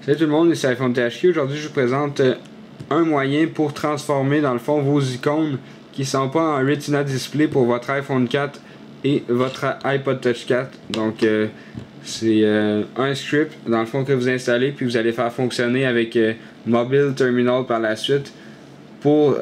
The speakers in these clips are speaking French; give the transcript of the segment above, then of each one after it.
Salut tout le monde, c'est iPhone THQ. Aujourd'hui, je vous présente un moyen pour transformer dans le fond vos icônes qui ne sont pas en Retina Display pour votre iPhone 4 et votre iPod Touch 4. Donc, c'est un script dans le fond que vous installez puis vous allez faire fonctionner avec Mobile Terminal par la suite pour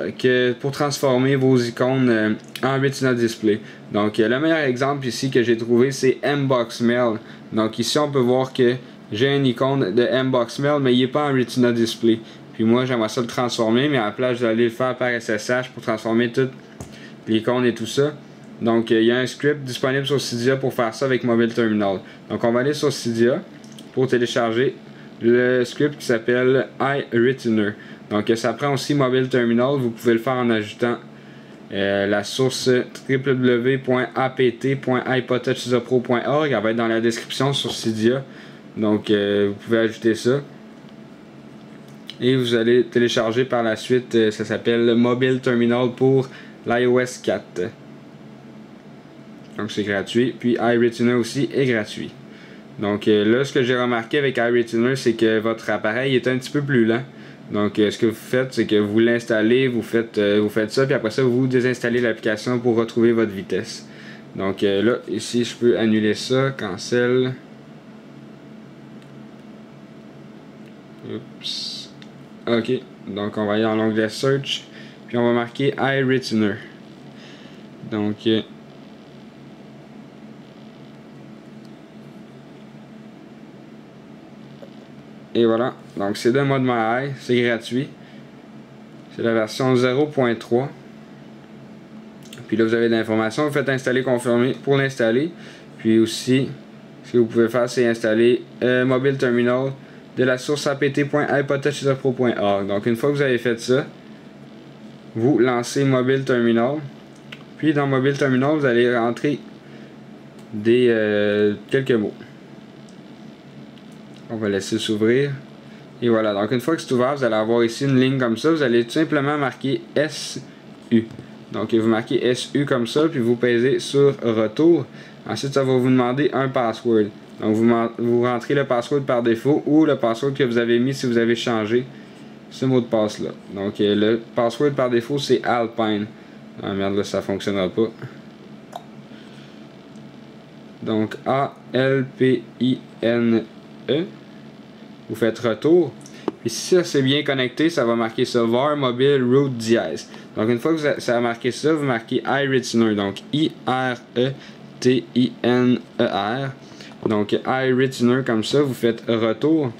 transformer vos icônes en Retina Display. Donc, le meilleur exemple ici que j'ai trouvé, c'est Mbox Mail. Donc, ici, on peut voir que j'ai une icône de Mbox Mail, mais il n'est pas en Retina Display. Puis moi, j'aimerais ça le transformer, mais à la place, je vais aller le faire par SSH pour transformer toute l'icône et tout ça. Donc, il y a un script disponible sur Cydia pour faire ça avec Mobile Terminal. Donc, on va aller sur Cydia pour télécharger le script qui s'appelle iRetina. Donc, ça prend aussi Mobile Terminal. Vous pouvez le faire en ajoutant la source www.apt.ipodtouchpro.org. Elle va être dans la description sur Cydia. Donc, vous pouvez ajouter ça. Et vous allez télécharger par la suite, ça s'appelle Mobile Terminal pour l'iOS 4. Donc, c'est gratuit. Puis, iRetina aussi est gratuit. Donc, là, ce que j'ai remarqué avec iRetina, c'est que votre appareil est un petit peu plus lent. Donc, ce que vous faites, c'est que vous l'installez, vous faites ça, puis après ça, vous désinstallez l'application pour retrouver votre vitesse. Donc, là, ici, je peux annuler ça, cancel. Oups. Ok, donc on va aller dans l'onglet Search, puis on va marquer iRetina. Donc, et voilà, donc c'est de mode My Eye, c'est gratuit. C'est la version 0.3. Puis là, vous avez de l'information, vous faites installer, confirmer pour l'installer. Puis aussi, ce que vous pouvez faire, c'est installer Mobile Terminal de la source apt.ipodtouchpro.org. Donc, une fois que vous avez fait ça, vous lancez Mobile Terminal. Puis, dans Mobile Terminal, vous allez rentrer quelques mots. On va laisser s'ouvrir. Et voilà. Donc, une fois que c'est ouvert, vous allez avoir ici une ligne comme ça. Vous allez tout simplement marquer SU. Donc, vous marquez SU comme ça, puis vous pèsez sur Retour. Ensuite, ça va vous demander un password. Donc, vous rentrez le password par défaut ou le password que vous avez mis si vous avez changé ce mot de passe-là. Donc, le password par défaut, c'est Alpine. Ah merde, là, ça ne fonctionnera pas. Donc, A-L-P-I-N-E. Vous faites retour. Et si ça c'est bien connecté, ça va marquer ça var mobile root dièse. Donc, une fois que ça a marqué ça, vous marquez iRetina. Donc, I-R-E-T-I-N-E-R. Donc, iRetina comme ça, vous faites retour.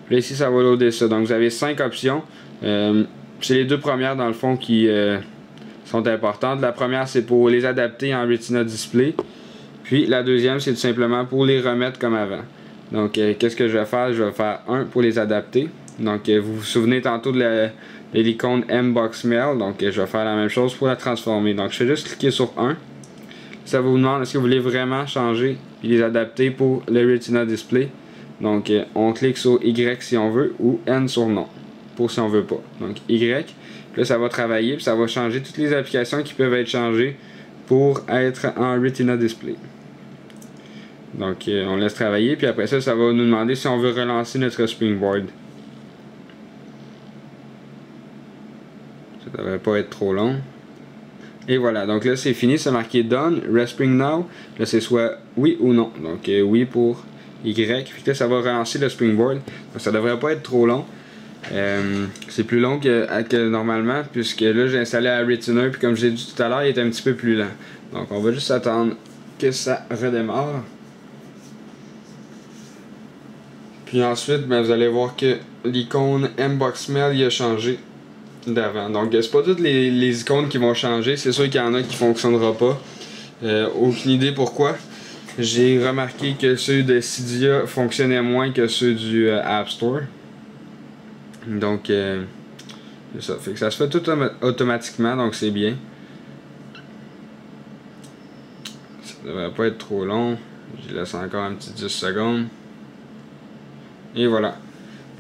Là, ici, ça va loader ça. Donc, vous avez 5 options. C'est les deux premières, dans le fond, qui sont importantes. La première, c'est pour les adapter en Retina Display. Puis, la deuxième, c'est tout simplement pour les remettre comme avant. Donc, qu'est-ce que je vais faire? Je vais faire un pour les adapter. Donc, vous vous souvenez tantôt de l'icône Mbox Mail. Donc, je vais faire la même chose pour la transformer. Donc, je vais juste cliquer sur 1. Ça vous demande est-ce que vous voulez vraiment changer et les adapter pour le Retina Display. Donc, on clique sur Y si on veut ou N sur non pour si on veut pas. Donc, Y. Puis là, ça va travailler puis ça va changer toutes les applications qui peuvent être changées pour être en Retina Display. Donc, on laisse travailler puis après ça, ça va nous demander si on veut relancer notre Springboard. Ça devrait pas être trop long. Et voilà, donc là c'est fini, c'est marqué Done, Respring Now. Là c'est soit oui ou non. Donc oui pour Y. Puis là ça va relancer le Springboard. Donc ça devrait pas être trop long. C'est plus long que normalement, puisque là j'ai installé iRetina. Puis comme je l'ai dit tout à l'heure, il est un petit peu plus lent. Donc on va juste attendre que ça redémarre. Puis ensuite, ben, vous allez voir que l'icône Mbox Mail il a changé d'avant. Donc c'est pas toutes les icônes qui vont changer, c'est sûr qu'il y en a qui fonctionnera pas. Aucune idée pourquoi. J'ai remarqué que ceux de Cydia fonctionnaient moins que ceux du App Store. Donc c'est ça. Fait que ça se fait tout automatiquement, donc c'est bien. Ça devrait pas être trop long. Je laisse encore un petit 10 secondes. Et voilà.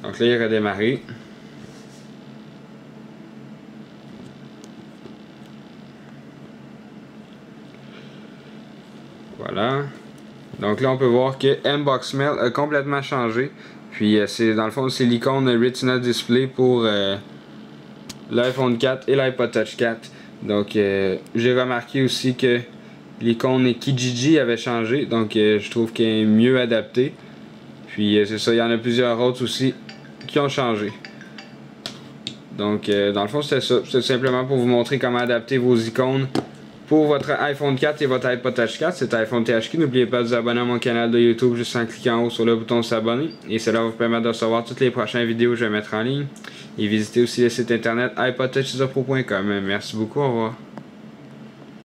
Donc là il a redémarré. Voilà. Donc là, on peut voir que Mbox Mail a complètement changé. Puis dans le fond, c'est l'icône Retina Display pour l'iPhone 4 et l'iPod Touch 4. Donc j'ai remarqué aussi que l'icône Kijiji avait changé, donc je trouve qu'elle est mieux adaptée. Puis c'est ça, il y en a plusieurs autres aussi qui ont changé. Donc dans le fond c'était ça, c'est simplement pour vous montrer comment adapter vos icônes pour votre iPhone 4 et votre iPod Touch 4. C'est iPhone THQ. N'oubliez pas de vous abonner à mon canal de YouTube juste en cliquant en haut sur le bouton s'abonner. Et cela va vous permettre de recevoir toutes les prochaines vidéos que je vais mettre en ligne. Et visitez aussi le site internet iPodTouchUserPro.com. Merci beaucoup, au revoir.